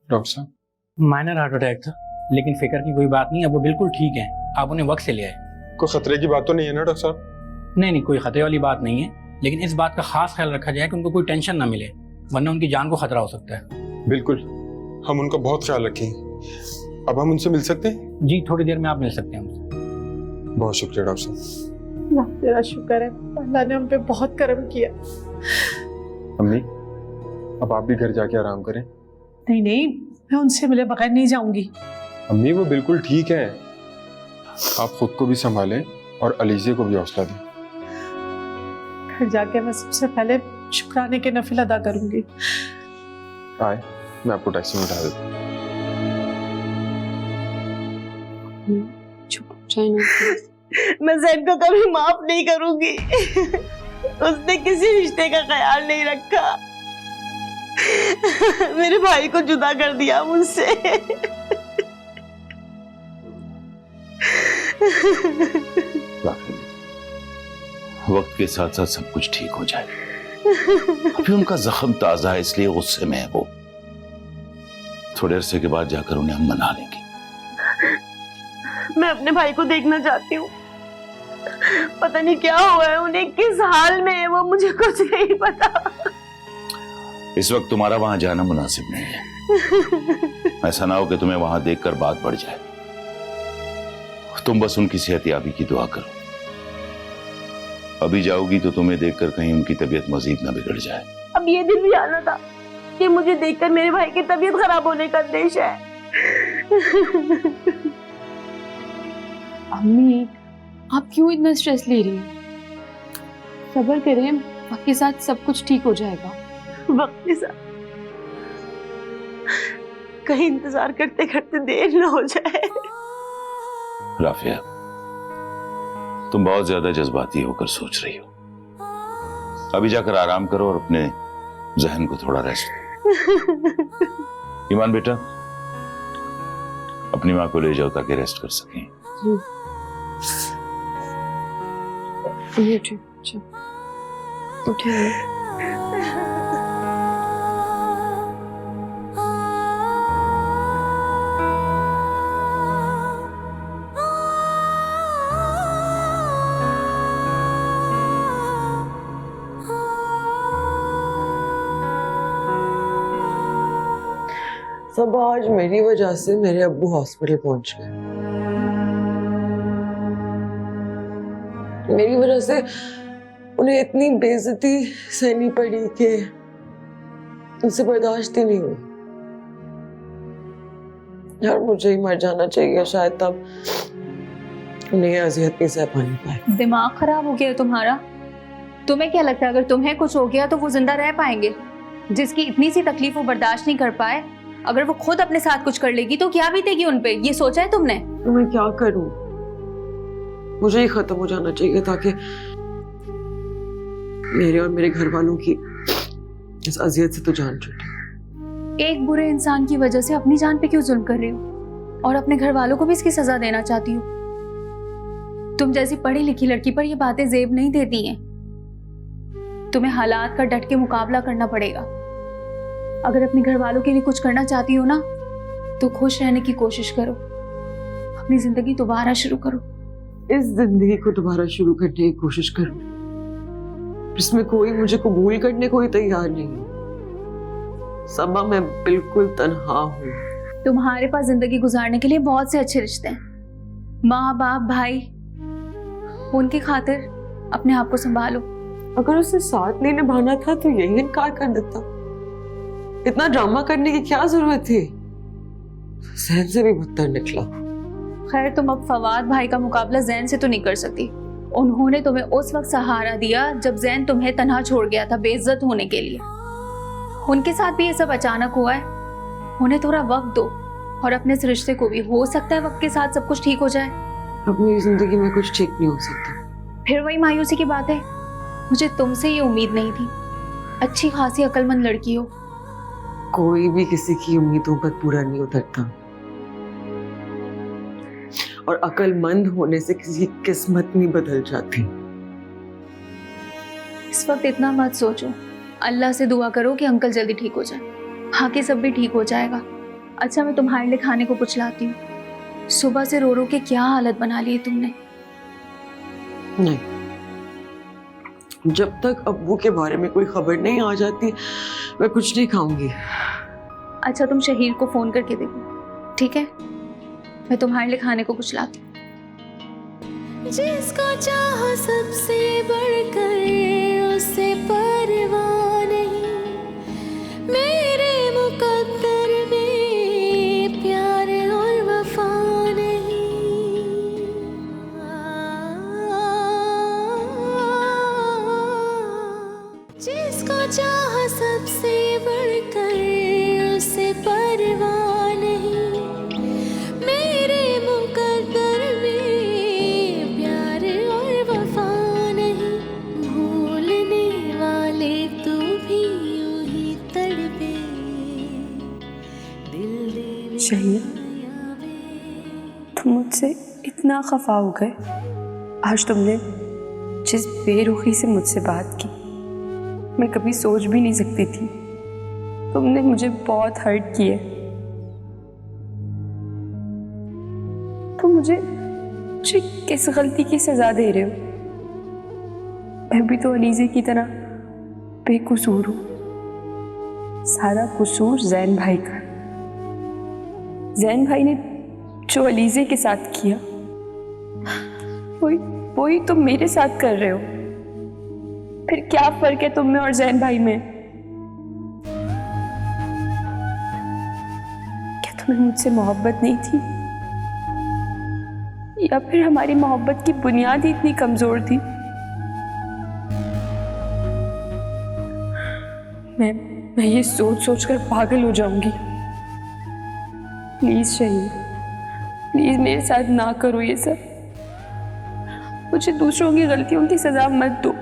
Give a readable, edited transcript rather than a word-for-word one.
Doctor साहब? Minor heart attack था, लेकिन फिक्र की कोई बात नहीं, अब वो बिल्कुल ठीक है। आप उन्हें वक्त से ले आए। कोई खतरे की बात तो नहीं है ना डॉक्टर साहब? नहीं, कोई खतरे वाली बात नहीं है, लेकिन इस बात का खास ख्याल रखा जाए कि उनको कोई टेंशन ना मिले, वरना उनकी जान को खतरा हो सकता है। बिल्कुल, हम उनका बहुत ख्याल रखेंगे। अब हम उनसे मिल सकते हैं? जी, थोड़ी देर में आप मिल सकते हैं उनसे। बहुत शुक्रिया डॉक्टर साहब। अल्लाह तेरा शुक्र है, अल्लाह ने हम पे बहुत करम किया। अम्मी, अब आप भी घर जाके आराम करें। नहीं नहीं, मैं उनसे मिले बगैर नहीं जाऊंगी। अम्मी वो बिल्कुल ठीक है, आप खुद को भी संभालें और अलीजे को भी हौसला दें। घर जाके मैं सबसे पहले शुक्राने के नफिल अदा करूंगी। आए, मैं आपको टैक्सी में उठा देता हूँ। मैं जैन को कभी माफ नहीं करूंगी। उसने किसी रिश्ते का ख्याल नहीं रखा, मेरे भाई को जुदा कर दिया मुझसे। वक्त के साथ साथ सब कुछ ठीक हो जाए। अभी उनका जख्म ताजा है, इसलिए गुस्से में है वो। थोड़े अरसे के बाद जाकर उन्हें हम मना लेंगे। मैं अपने भाई को देखना चाहती हूँ। पता नहीं क्या हुआ है उन्हें, किस हाल में है वो, मुझे कुछ नहीं पता। इस वक्त तुम्हारा वहां जाना मुनासिब नहीं है। ऐसा ना हो कि तुम्हें वहां देखकर बात बढ़ जाए। तुम बस उनकी सेहतयाबी की दुआ करो। अभी जाओगी तो तुम्हें देखकर कहीं उनकी तबीयत मजीद ना बिगड़ जाए। अब ये दिन भी आना था कि मुझे देखकर मेरे भाई की तबीयत खराब होने का अंदेशा है। अम्मी, आप क्यों इतना स्ट्रेस ले रही हैं? सब्र करें, वक्त के साथ सब कुछ ठीक हो जाएगा। वक्त के साथ कहीं इंतजार करते करते देर ना हो जाए। राफिया, तुम बहुत ज्यादा जज्बाती होकर सोच रही हो। अभी जाकर आराम करो और अपने जहन को थोड़ा रेस्ट दो। ईमान बेटा, अपनी माँ को ले जाओ ताकि रेस्ट कर सकें। उठिए। सब आज मेरी वजह से मेरे अब्बू हॉस्पिटल पहुंच गए। मेरी वजह से उन्हें इतनी बेइज्जती सहनी पड़ी कि उनसे बर्दाश्त ही नहीं हुई। यार मुझे ही मर जाना चाहिए शायद, तब उन्हें अजियत नहीं सह पानी पाए। दिमाग खराब हो गया है तुम्हारा? तुम्हें क्या लगता है अगर तुम्हें कुछ हो गया तो वो जिंदा रह पाएंगे? जिसकी इतनी सी तकलीफ वो बर्दाश्त नहीं कर पाए, अगर वो खुद अपने साथ कुछ कर लेगी तो क्या बीतेगी उन पे? ये सोचा है तुमने? तो मैं क्या करूं? मुझे ही खत्म हो जाना चाहिए ताकि मेरे और मेरे घर वालों की इस अजियत से तो जान छूटे। एक बुरे इंसान की वजह से अपनी जान पे क्यों जुल्म कर रही हो और अपने घर वालों को भी इसकी सजा देना चाहती हो? तुम जैसी पढ़ी लिखी लड़की पर ये बातें जेब नहीं देती हैं। तुम्हें हालात का डट के मुकाबला करना पड़ेगा। अगर अपने घर वालों के लिए कुछ करना चाहती हो ना, तो खुश रहने की कोशिश करो। अपनी जिंदगी दोबारा शुरू करो। इस जिंदगी को दोबारा शुरू करने की कोशिश करूं, जिसमें कोई मुझे कबूल करने को ही तैयार नहीं है। सबा मैं बिल्कुल तन्हा हूँ। तुम्हारे पास जिंदगी गुजारने के लिए बहुत से अच्छे रिश्ते हैं, माँ बाप भाई, उनकी खातिर अपने आप को संभालो। अगर उसे साथ नहीं निभाना था तो यही इनकार कर देता। इतना ड्रामा करने की क्या जरूरत थी? जैन से भी बदतर निकला। खैर, तुम अब फवाद भाई का मुकाबला जैन से तो नहीं कर सकती। उन्होंने तुम्हें उस वक्त सहारा दिया जब जैन तुम्हें तन्हा छोड़ गया था बेइज्जत होने के लिए। उनके साथ भी ये सब अचानक हुआ है। उन्हें थोड़ा वक्त दो और अपने इस रिश्ते को भी, हो सकता है वक्त के साथ सब कुछ ठीक हो जाए। अब मेरी जिंदगी में कुछ ठीक नहीं हो सकता। फिर वही मायूसी की बात है। मुझे तुमसे ये उम्मीद नहीं थी। अच्छी खासी अक्लमंद लड़की हो। कोई भी किसी की उम्मीदों पर पूरा नहीं उतरता, और अक्लमंद होने से किसी की किस्मत नहीं बदल जाती। इस वक्त इतना मत सोचो। अल्लाह से दुआ करो कि अंकल जल्दी ठीक हो जाए। बाकी सब भी ठीक हो जाएगा। अच्छा मैं तुम्हारे लिए खाने को कुछ लाती हूँ। सुबह से रो रो के क्या हालत बना ली है तुमने। नहीं, जब तक अब्बू के बारे में कोई खबर नहीं आ जाती मैं कुछ नहीं खाऊंगी। अच्छा तुम शहीर को फोन करके देखो, ठीक है? मैं तुम्हारे लिए खाने को कुछ लाती हूँ। जिसको चाहो सबसे बढ़कर उसे परवाह नहीं, मेरे मुकद्दर में प्यार और वफा नहीं। जिसको चाहो सबसे बढ़कर उसे परवाह नहीं, मेरे मुकद्दर में प्यार और वफा नहीं। भूलने वाले तू भी यूं ही तड़पे, दिल दे शहीद, तुम मुझसे इतना खफा हो गए आज। तुमने जिस बेरुखी से मुझसे बात की मैं कभी सोच भी नहीं सकती थी। तुमने मुझे बहुत हर्ट किए। तुम मुझे किस गलती की सजा दे रहे हो? मैं भी तो अलीज़े की तरह बेकसूर हूँ। सारा कसूर जैन भाई का। जैन भाई ने जो अलीज़े के साथ किया वही तुम मेरे साथ कर रहे हो। फिर क्या फर्क है तुम में और जैन भाई में? क्या तुम्हें मुझसे मोहब्बत नहीं थी, या फिर हमारी मोहब्बत की बुनियाद ही इतनी कमजोर थी? मैं ये सोच कर पागल हो जाऊंगी। प्लीज शहीद, प्लीज मेरे साथ ना करो ये सब। मुझे दूसरों की गलतियों की सजा मत दो।